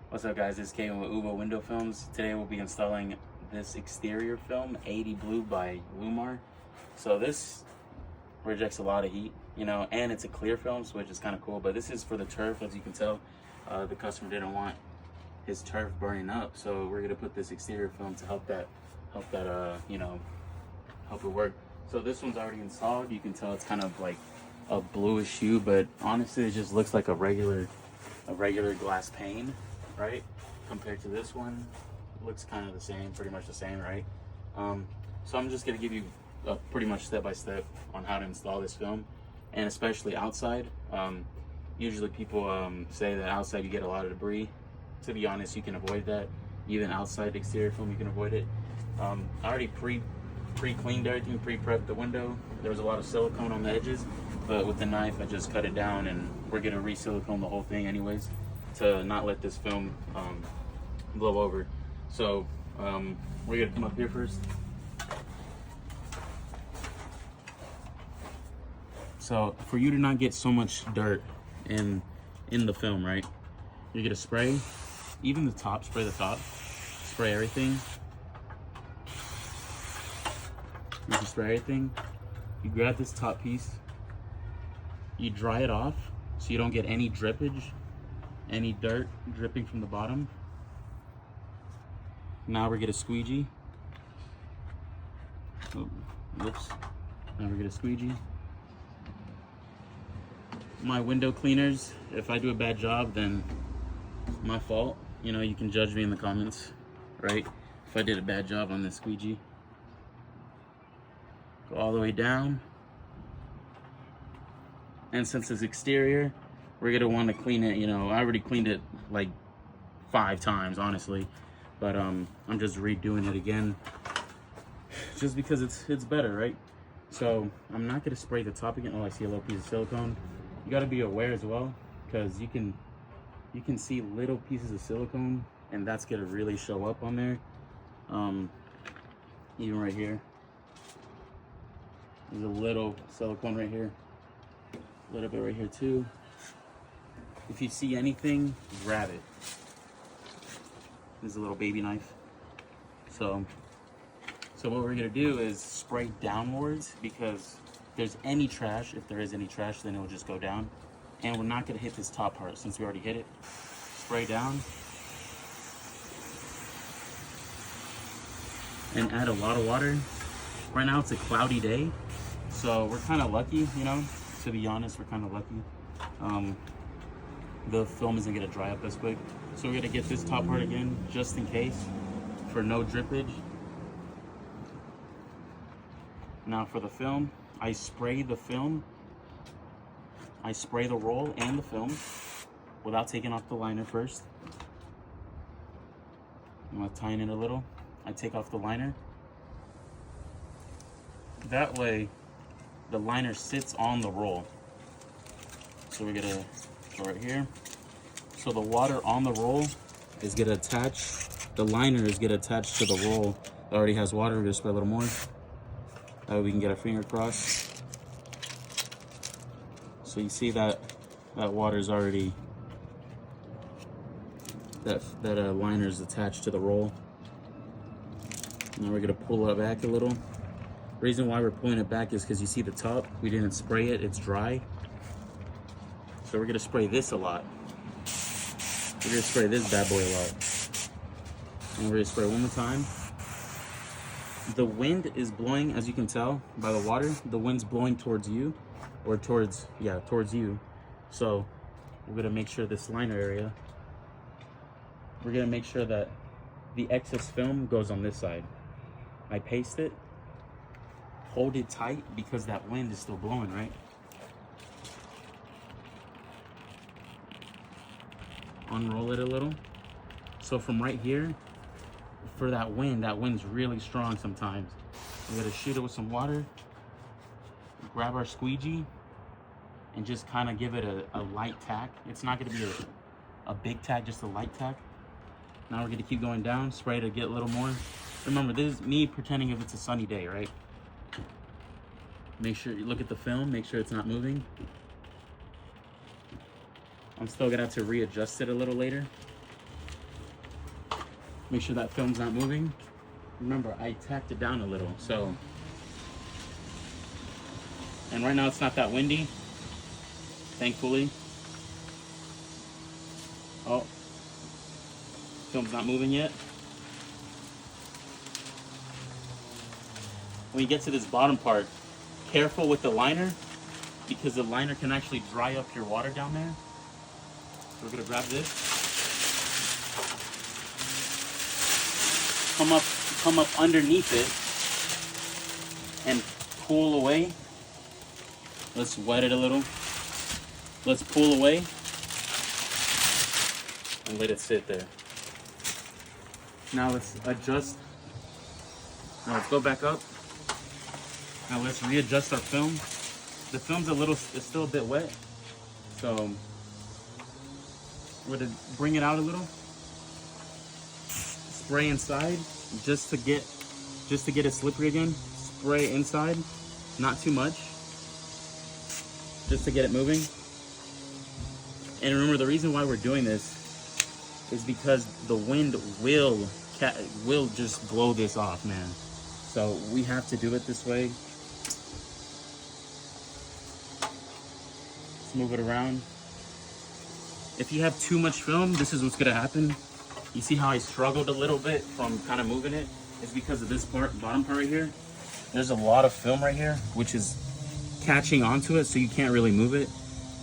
What's up guys, it's Kevin with Uvo Window Films. Today we'll be installing this exterior film, the Blue by LLumar. So this rejects a lot of heat, you know, and it's a clear film, which is kind of cool, but this is for the turf. As you can tell, the customer didn't want his turf burning up, so we're gonna put this exterior film to help that help it work. So this one's already installed. You can tell it's kind of like a bluish hue, but honestly it just looks like a regular glass pane, right? Compared to this one, it looks kind of the same, pretty much the same, right? So I'm just gonna give you pretty much step by step on how to install this film, and especially outside. Usually people say that outside you get a lot of debris. To be honest, you can avoid that. Even outside the exterior film, you can avoid it. I already pre-cleaned everything, pre-prepped the window. There was a lot of silicone on the edges, but with the knife I just cut it down, and we're gonna re-silicone the whole thing anyways to not let this film blow over. So we're gonna come up here first. So for you to not get so much dirt in the film, right, you're gonna spray even the top, spray the top, spray everything. You can spray everything. You grab this top piece, you dry it off so you don't get any drippage, any dirt dripping from the bottom. Now we're gonna squeegee. Oh, whoops. Now we're gonna squeegee. My window cleaners, if I do a bad job, then my fault. You know, you can judge me in the comments, right? If I did a bad job on this squeegee. Go all the way down. And since it's exterior, we're gonna want to clean it. You know, I already cleaned it like 5 times, honestly, but I'm just redoing it again, just because it's better, right? So I'm not gonna spray the top again. Oh, I see a little piece of silicone. You got to be aware as well, because you can see little pieces of silicone, and that's gonna really show up on there. Even right here, there's a little silicone right here, a little bit right here too. If you see anything, grab it. There's a little baby knife. So what we're gonna do is spray downwards, because if there's any trash, then it will just go down. And we're not gonna hit this top part since we already hit it. Spray down. And add a lot of water. Right now it's a cloudy day, so we're kind of lucky, you know, to be honest, we're kind of lucky. The film isn't gonna dry up as quick. So we're gonna get this top part again, just in case, for no drippage. Now for the film, I spray the roll and the film without taking off the liner first. I'm gonna tighten it a little. I take off the liner. That way, the liner sits on the roll. So we're gonna go right here. So the water on the roll is gonna attach, the liner is gonna attach to the roll that already has water. We're gonna spray a little more. That way we can get our finger across. So you see that water is already, that liner is attached to the roll. Now we're gonna pull it back a little. Reason why we're pulling it back is because you see the top, we didn't spray it, it's dry. So we're gonna spray this a lot. We're gonna spray this bad boy a lot. And we're gonna spray one more time. The wind is blowing, as you can tell by the water, the wind's blowing towards you, or towards you. So we're gonna make sure this liner area, we're gonna make sure that the excess film goes on this side. I paste it, hold it tight because that wind is still blowing, right? Unroll it a little. So from right here, for that wind's really strong sometimes. We're gonna shoot it with some water, grab our squeegee, and just kind of give it a light tack. It's not gonna be a big tack, just a light tack. Now we're gonna keep going down, spray to get a little more. Remember, this is me pretending if it's a sunny day, right? Make sure you look at the film, make sure it's not moving. I'm still gonna have to readjust it a little later. Make sure that film's not moving. Remember, I tacked it down a little, so. And right now it's not that windy, thankfully. Oh, film's not moving yet. When you get to this bottom part, careful with the liner, because the liner can actually dry up your water down there. So we're gonna grab this. Come up underneath it and pull away. Let's wet it a little. Let's pull away and let it sit there. Now let's adjust. Now let's go back up. Now let's readjust our film. The film's it's still a bit wet, so we're gonna bring it out a little. Spray inside just to get it slippery again. Spray inside, not too much, just to get it moving. And remember, the reason why we're doing this is because the wind will just blow this off, man. So we have to do it this way. Let's move it around. If you have too much film, this is what's gonna happen. You see how I struggled a little bit from kind of moving it? It's because of this part, bottom part right here. There's a lot of film right here, which is catching onto it, so you can't really move it.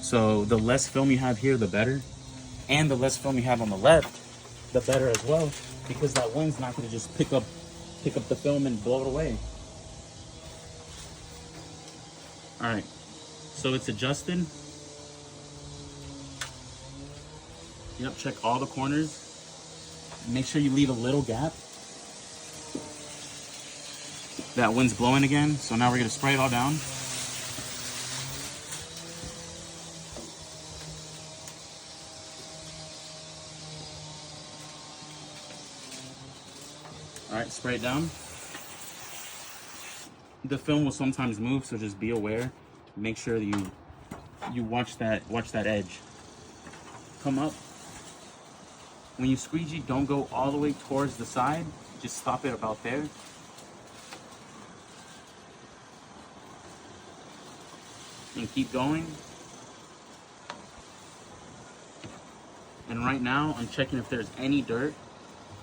So the less film you have here, the better. And the less film you have on the left, the better as well, because that wind's not gonna just pick up the film and blow it away. All right, so it's adjusted. Yep, check all the corners. Make sure you leave a little gap. That wind's blowing again, so now we're gonna spray it all down. All right, spray it down. The film will sometimes move, so just be aware. Make sure that you watch that edge. Come up. When you squeegee, don't go all the way towards the side. Just stop it about there. And keep going. And right now, I'm checking if there's any dirt,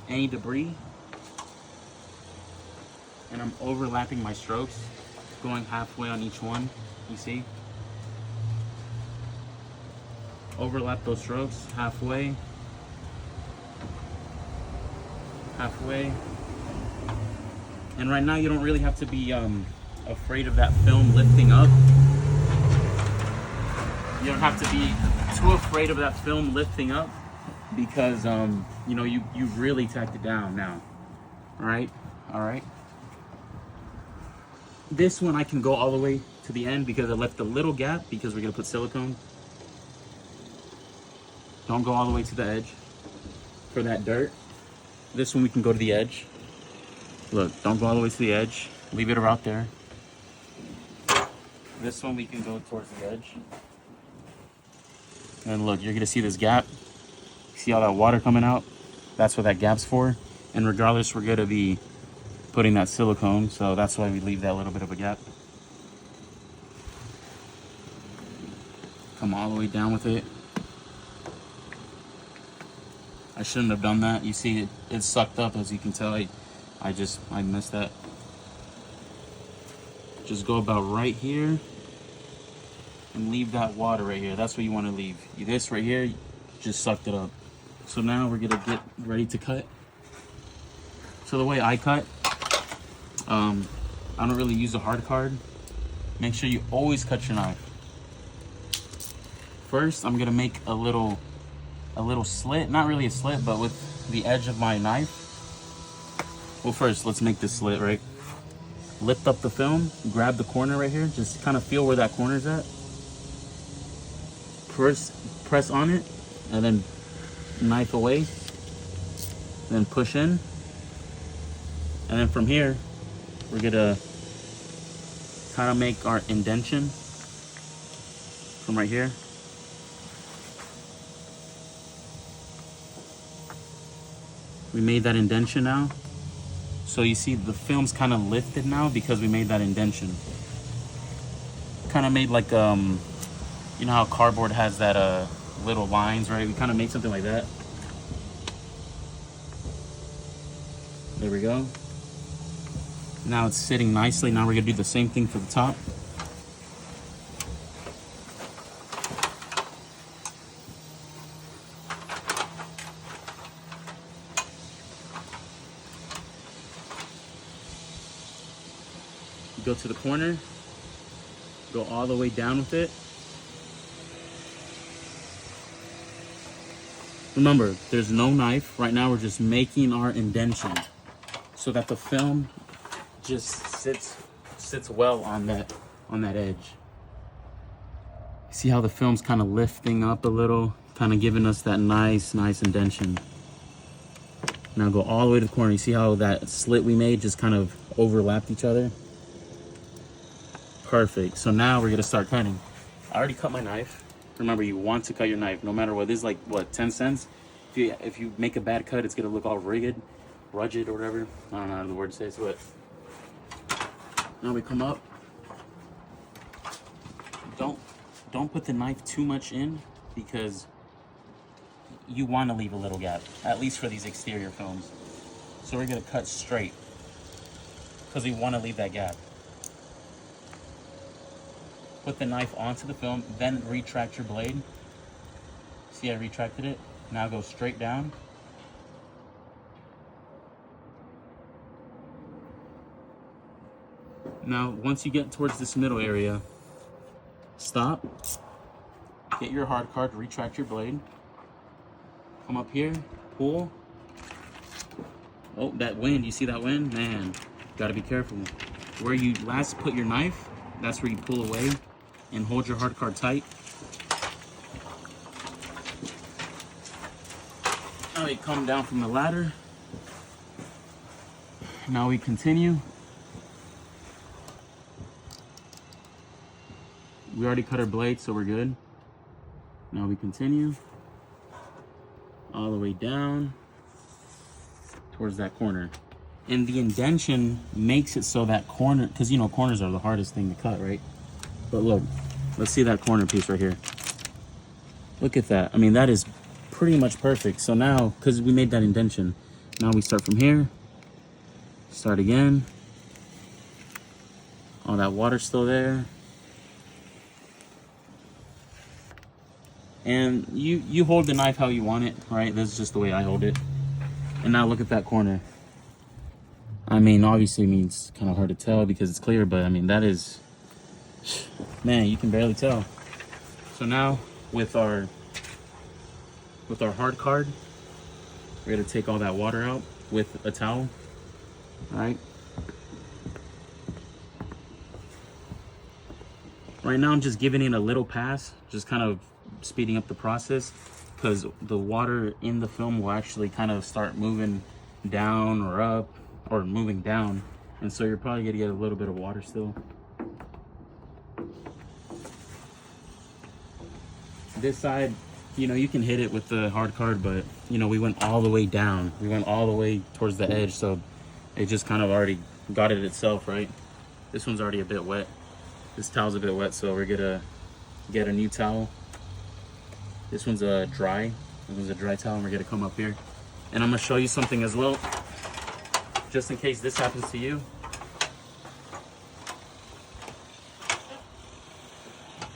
any debris. And I'm overlapping my strokes, going halfway on each one, you see? Overlap those strokes, halfway. Halfway. And right now you don't really have to be afraid of that film lifting up. You don't have to be too afraid of that film lifting up, because you know, you really tacked it down now. All right. This one I can go all the way to the end because I left a little gap because we're gonna put silicone. Don't go all the way to the edge for that dirt. This one we can go to the edge. Look, don't go all the way to the edge. Leave it around there. This one we can go towards the edge. And look, you're gonna see this gap. See all that water coming out? That's what that gap's for. And regardless, we're gonna be putting that silicone, so that's why we leave that little bit of a gap. Come all the way down with it. I shouldn't have done that. You see, it's sucked up, as you can tell. I missed that. Just go about right here and leave that water right here. That's what you want to leave. This right here just sucked it up. So now we're gonna get ready to cut. So the way I cut, I don't really use a hard card. Make sure you always cut your knife. First, I'm gonna make a little slit, not really a slit, but with the edge of my knife. Well, first, let's make this slit, right? Lift up the film, grab the corner right here, just kind of feel where that corner's at. Press on it, and then knife away, then push in. And then from here, we're gonna kind of make our indentation from right here. We made that indention now. So you see the film's kind of lifted now because we made that indention. Kind of made like, you know how cardboard has that little lines, right? We kind of made something like that. There we go. Now it's sitting nicely. Now we're gonna do the same thing for the top. Go to the corner, go all the way down with it. Remember, there's no knife. Right now we're just making our indentation so that the film just sits well on that edge. See how the film's kind of lifting up a little, kind of giving us that nice indentation. Now go all the way to the corner. You see how that slit we made just kind of overlapped each other? Perfect. So now we're gonna start cutting. I already cut my knife. Remember, you want to cut your knife no matter what. This is like, what, 10 cents? If you make a bad cut, it's gonna look all rugged or whatever. I don't know how the word says, but now we come up. Don't put the knife too much in because you want to leave a little gap, at least for these exterior films. So we're gonna cut straight because we want to leave that gap. Put the knife onto the film, then retract your blade. See, I retracted it. Now go straight down. Now, once you get towards this middle area, stop. Get your hard card, retract your blade. Come up here, pull. Oh, that wind, you see that wind? Man, gotta be careful. Where you last put your knife, that's where you pull away and hold your hard card tight. Now we come down from the ladder. Now we continue. We already cut our blade, so we're good. Now we continue all the way down towards that corner. And the indentation makes it so that corner, because you know corners are the hardest thing to cut, right? But look, let's see that corner piece right here. Look at that. I mean, that is pretty much perfect. So now, because we made that indentation, now we start from here, start again. All that water's still there. And you hold the knife how you want it, right? This is just the way I hold it. And now look at that corner. I mean, obviously, it's kind of hard to tell because it's clear, but I mean, that is, man, you can barely tell. So now with our hard card, we're gonna take all that water out with a towel, all right? Right now, I'm just giving it a little pass, just kind of speeding up the process because the water in the film will actually kind of start moving down or up or moving down, and so you're probably gonna get a little bit of water still. This side, you know, you can hit it with the hard card, but you know, we went all the way down, we went all the way towards the edge, so it just kind of already got it itself, right? This one's already a bit wet. This towel's a bit wet, so we're gonna get a new towel. This one's a dry. This one's a dry towel, and we're gonna come up here. And I'm gonna show you something as well, just in case this happens to you.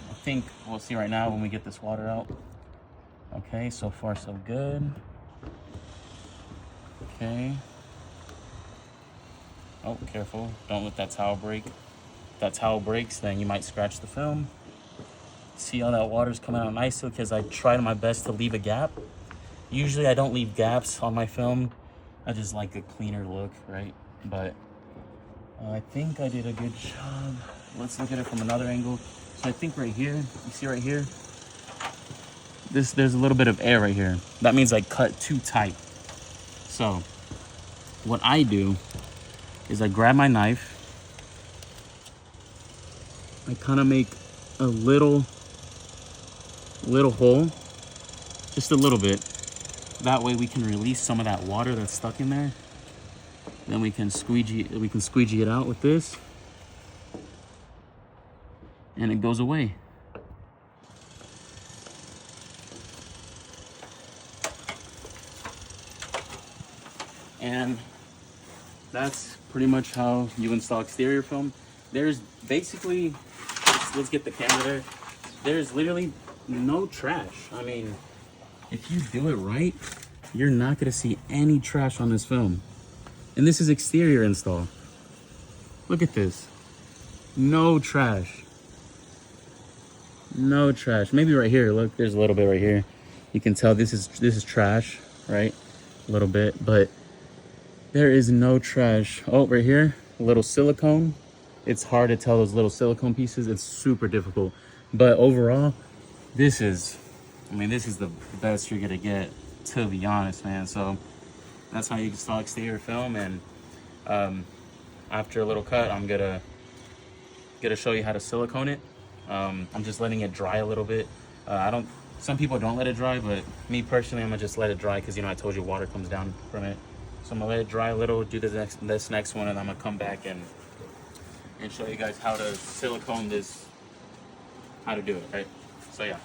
I think we'll see right now when we get this water out. Okay, so far so good. Okay. Oh, careful, don't let that towel break. If that towel breaks, then you might scratch the film. See how that water's coming out nicely because I tried my best to leave a gap. Usually I don't leave gaps on my film. I just like a cleaner look, right? But I think I did a good job. Let's look at it from another angle. So I think right here, you see right here, there's a little bit of air right here. That means I cut too tight. So what I do is I grab my knife. I kind of make a little hole, just a little bit. That way we can release some of that water that's stuck in there. Then we can squeegee it out with this, and it goes away. And that's pretty much how you install exterior film. There's basically, let's get the camera there. There's literally no trash. I mean, if you do it right, you're not gonna see any trash on this film. And this is exterior install. Look at this. No trash. No trash. Maybe right here, look, there's a little bit right here. You can tell this is trash, right? A little bit, but there is no trash. Oh, right here, a little silicone. It's hard to tell those little silicone pieces. It's super difficult. But overall, this is the best you're gonna get, to be honest, man. So that's how you install exterior film. And after a little cut, I'm gonna show you how to silicone it. I'm just letting it dry a little bit. Some people don't let it dry, but me personally, I'm gonna just let it dry because, you know, I told you water comes down from it. So I'm gonna let it dry a little, do this next one, and I'm gonna come back and show you guys how to silicone this, how to do it, right? So yeah.